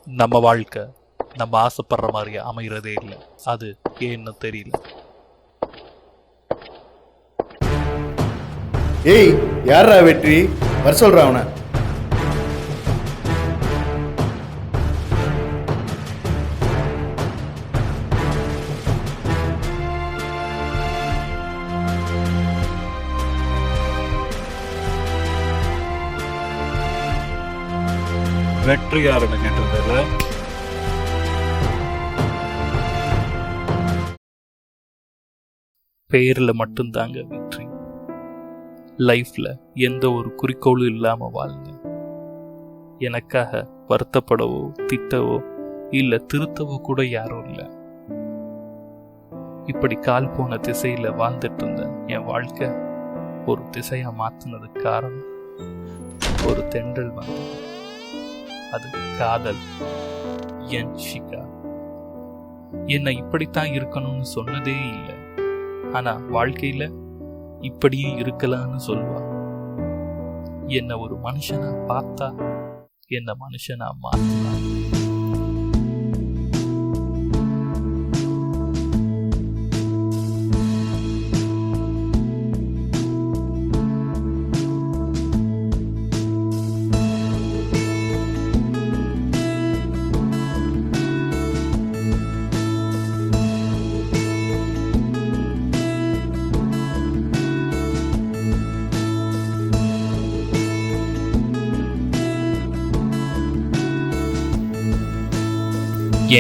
நம்ம வாழ்க்கை நம்ம ஆசைப்படுற மாதிரி அமைகிறதே இல்லை. அது ஏன்னு தெரியல. ஏய், யாரா வெற்றி? வர சொல்ற அவனை. வெற்றி யாருன்னு கேட்டதில்ல. பேர்ல மட்டும்தாங்க வெற்றி. லைஃப்ல எந்த ஒரு குறிக்கோளும் இல்லாம வாழ்ந்தேன். எனக்காக வருத்தப்படவோ திட்டவோ இல்ல திருத்தவோ கூட யாரும் இல்லை. இப்படி கால் போன திசையில வாழ்ந்துட்டு இருந்த என் வாழ்க்கை ஒரு திசையா மாத்தினதுக்கு காரணம் ஒரு தென்றல் வந்து, அது காதல். என் ஷிகா என்னை இப்படித்தான் இருக்கணும்னு சொன்னதே இல்லை. ஆனா வாழ்க்கையில இப்படியும் இருக்கலாம்னு சொல்வா. என்ன ஒரு மனுஷனா பார்த்தா, என்ன மனுஷனா மாத்தினா.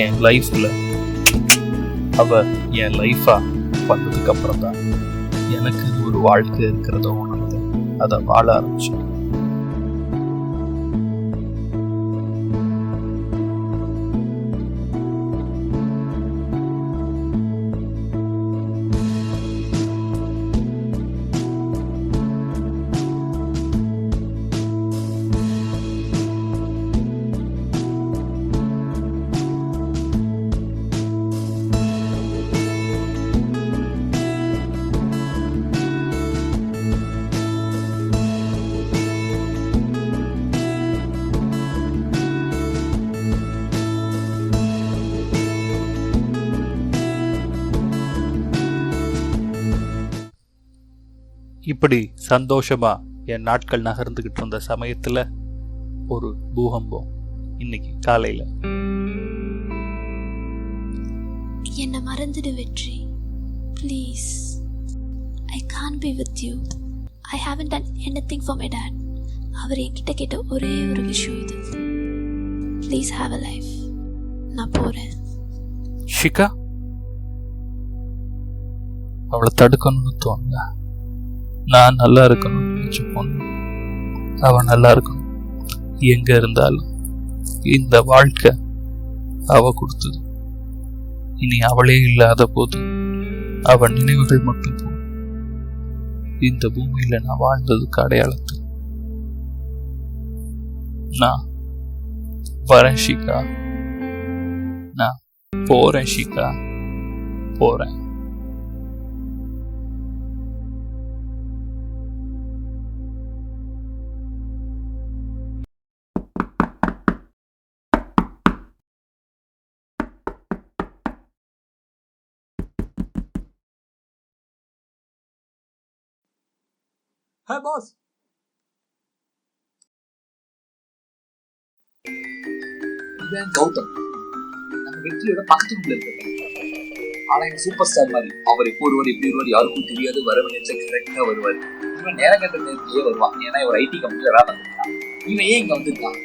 என் லைஃப்ல அவ என் லைஃபா வந்ததுக்கு அப்புறம் தான் எனக்கு ஒரு வாழ்க்கை இருக்கிறத உணர்ந்து அதை வாழ ஆரம்பிச்சேன். இப்படி சந்தோஷமா என் நாட்கள் நகர்ந்துகிட்டு இருந்த சமயத்துல ஒரு பூகம்பம் இன்னைக்கு காலையில. என்ன மறந்துடு வெற்றி, please. I can't be with you. I haven't done anything for my dad. அவர் என்கிட்ட கேட்ட ஒரே ஒரு விஷயம் இது. Please have a life. நான் போறேன். ஷிகா, அவளை தடுக்கணும்னு தோணுங்க. நான் நல்லா இருக்கணும்னு நினைச்சு போனேன். அவன் நல்லா இருக்கணும். எங்க இருந்தாலும் இந்த வாழ்க்கை அவ கொடுத்தது. இனி அவளே இல்லாத போது அவன் நினைவுகள் மட்டும் போதும். இந்த பூமியில நான் வாழ்ந்ததுக்கு அடையாளத்து. நான் வரேன் ஷிகா, நான் போறேன் ஷிகா, போறேன். Hey boss. இவன் கௌதம் நம்ம வெற்றியோட பக்கத்து வீட்டுல இருக்க. ஆனா எங்க சூப்பர் ஸ்டார் மாதிரி அவர் எப்போ வருவார் எப்படி வருவார் யாருக்கும் தெரியாது. வரவன் கரெக்டா வருவார். இவன் நேரம் கட்ட நேரத்திலேயே வருவான். ஏன்னா இவர் ஐடி கம்பெனில வேலை பண்ணிருக்கான். இவன் ஏன் இங்க வந்திருக்கான்?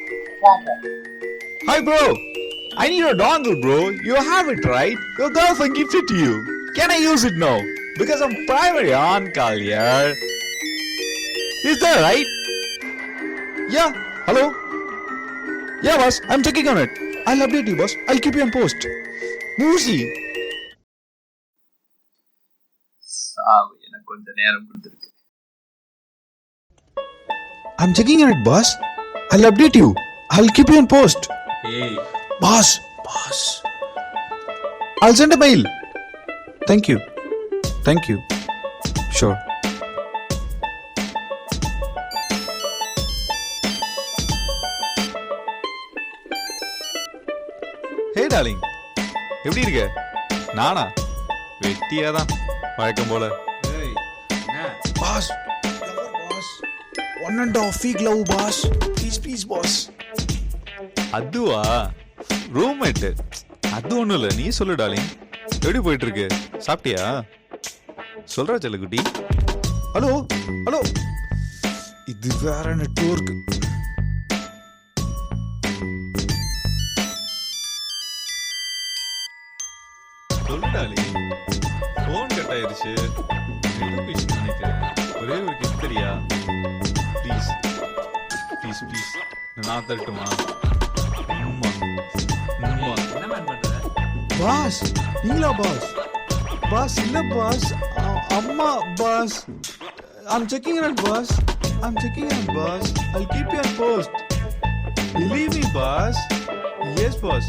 Hi bro, I need a dongle bro. You have it right. Your girlfriend gives it to you. Can I use it now? Because I'm primary on call here. Is that right? Yeah. Hello? Yeah, boss. I'm checking on it. I'll update you, boss. I'll keep you on post. Musi. எனக்கு கொஞ்சம் நேரம் கொடுத்துருக்கு. I'm checking on it, boss. I'll update you. I'll keep you on post. Hey. Boss. I'll send a mail. Thank you. Sure. Hey darling, எப்படி இருக்க? நானா வெட்டியா தான் வழக்கம் போல. Boss boss 1.5 week love boss, please boss. அதுவா roommate, அது ஒண்ணும் இல்ல. நீ சொல்லு டார்லிங், எப்படி போயிட்டு இருக்கு? சாப்பிட்டியா? சொல்றா செல்லக்குட்டி. ஹலோ ஹலோ, இது வேற நெட்வொர்க். சொல்லு டார்லிங், ஃபோன் கட் ஆயிருச்சு. நினைக்கிறேன். ஒரே ஒரு கிஃப்ட் தெரியா? ப்ளீஸ் ப்ளீஸ் ப்ளீஸ், நான் தரட்டுமா? அம்மா அம்மா. என்ன மேன் பண்ற? பாஸ் நீங்களா பாஸ்? பாஸ் இல்ல பாஸ், அம்மா pass. I'm checking it boss. I'm checking it boss. I'll keep you on post. Believe me boss. Yes boss.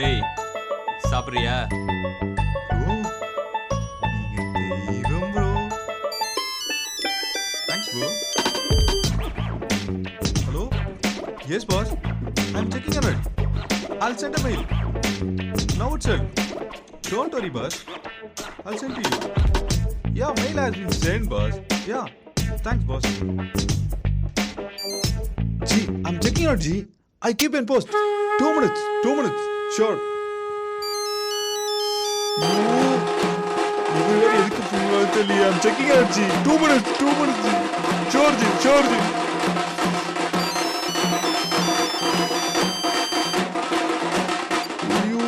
ஏய் சாப்பிட்றியா? ப்ரோ நீங்க தெய்வம் bro. Thanks bro. Hello. Yes boss, I'm checking on it. I'll send a mail now itself. Don't worry boss, I'll send to you. Yeah, mail has been sent boss. Yeah, thanks boss. G, I'm checking out G. I keep in post. 2 minutes. 2 minutes. Sure. இது வேற எதுக்கு புரியுமா தெரியல. I'm checking out G. 2 minutes. 2 minutes G. Sure G. Sure G. ஐயோ,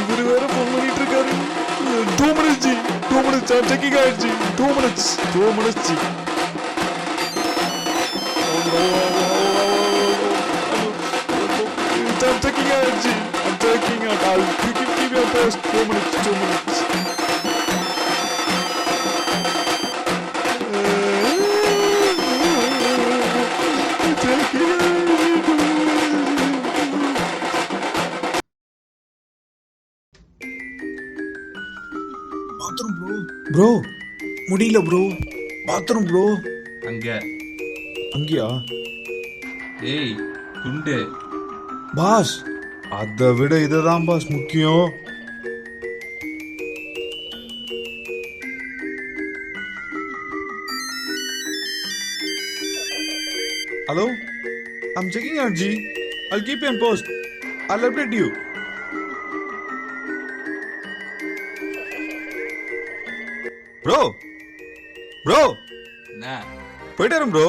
இவரு வேற phone பண்ணிட்டு இருக்காரு. 2 minutes G. 2 minutes. I'm checking out G. 2 minutes. 2 minutes G. I'm checking out G. I'm checking out. I'll keep your post. 2 minutes. 2 minutes. Bathroom bro. Bro முடியல bro. Bathroom bro. அங்க. அங்கயா? ஏய் குண்டு. Pass அதை விட இதுதான் pass முக்கியம். Hello, I'm checking out G. I'll keep you on post. I'll update you. Bro bro என்ன? போயிட்டாரும் bro.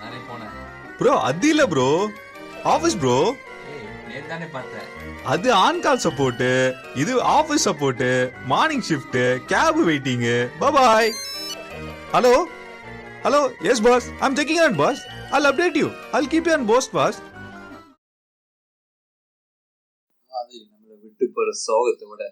தானே போனேன். ப்ரோ அது இல்ல ப்ரோ, ஆஃபீஸ் ப்ரோ. ஏய் நேத்து தானே பார்த்தேன். அது ஆன் கால் சப்போர்ட், இது office support. Morning shift, cab waiting. Bye. Hello hello. Yes boss, I'm checking on boss. I'll update you. I'll keep you on post boss. அது நம்மளை விட்டு போற சோகத்தை விட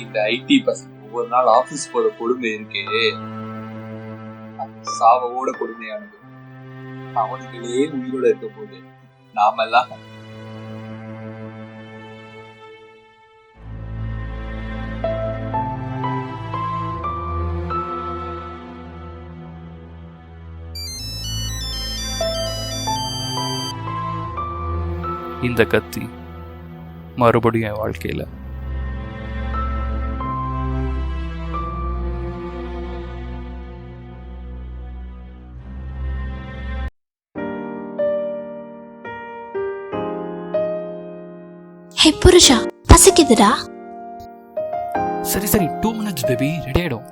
இந்த ஐடி பசங்க ஒவ்வொரு நாள் ஆபீஸ் போற கொடுமை இருக்கே, அது சாவோட கொடுமையானது. அவனுங்களே உயிரோட இருக்க போது நாமெல்லாம் இந்த கத்தி மறுபடியும் என் வாழ்க்கையில் ஹே புருஷா, பசிக்குதுடா. சரி 2 minutes பேபி, ரெடி ஆயிடும்.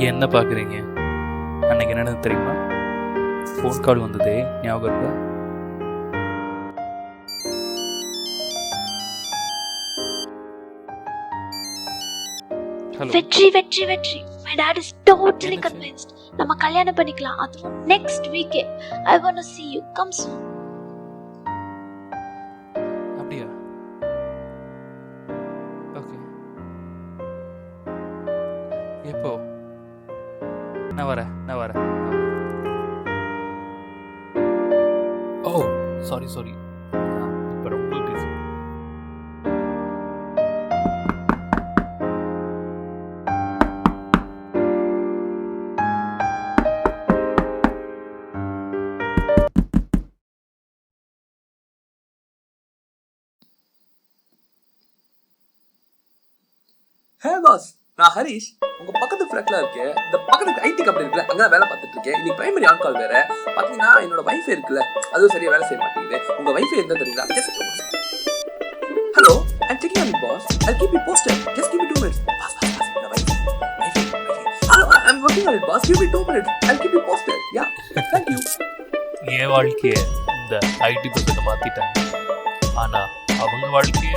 என்ன பார்க்குறீங்க? அன்னைக்கு என்னன்னு தெரியுமா? ஃபோன் கால் வந்ததே ஞாபகம் இருக்கா? ஹலோ, வெற்றி வெற்றி வெற்றி. My dad is totally convinced. நம்ம கல்யாணம் பண்ணிக்கலாம். அதுவும் next week. I want to see you. Come soon. அப்படியா? ஓகே. எப்போ? நான் வரேன். ஓ சாரி இப்போ ரொம்ப பிஸி. ஹே பாஸ், நான் ஹரிஷ். உங்க பக்கத்து ஃபிளாட்ல இருக்கேன். இந்த பக்கத்து ஐடி கம்பெனி இருக்குல்ல, அங்கதான் வேலை பார்த்துட்டு இருக்கேன். இன்னைக்கு பிரைமரி ஆன் கால் வேற. பாத்தீங்கன்னா என்னோட வைஃபை இருக்குல்ல, அதுவும் சரியா வேலை செய்ய மாட்டேங்குது. உங்க வைஃபை எந்த தெரியுங்களா? Hello, I'm checking on it boss. I'll keep you posted. Just give me 2 minutes. Boss இந்த wifi. Hello, I'm working on it boss. Give me 2 minutes. I'll keep you posted. Yeah, thank you. என் வாழ்க்கையை இந்த ID பசங்க மாற்றிட்டாங்க. ஆனால் அவங்க வாழ்க்கையை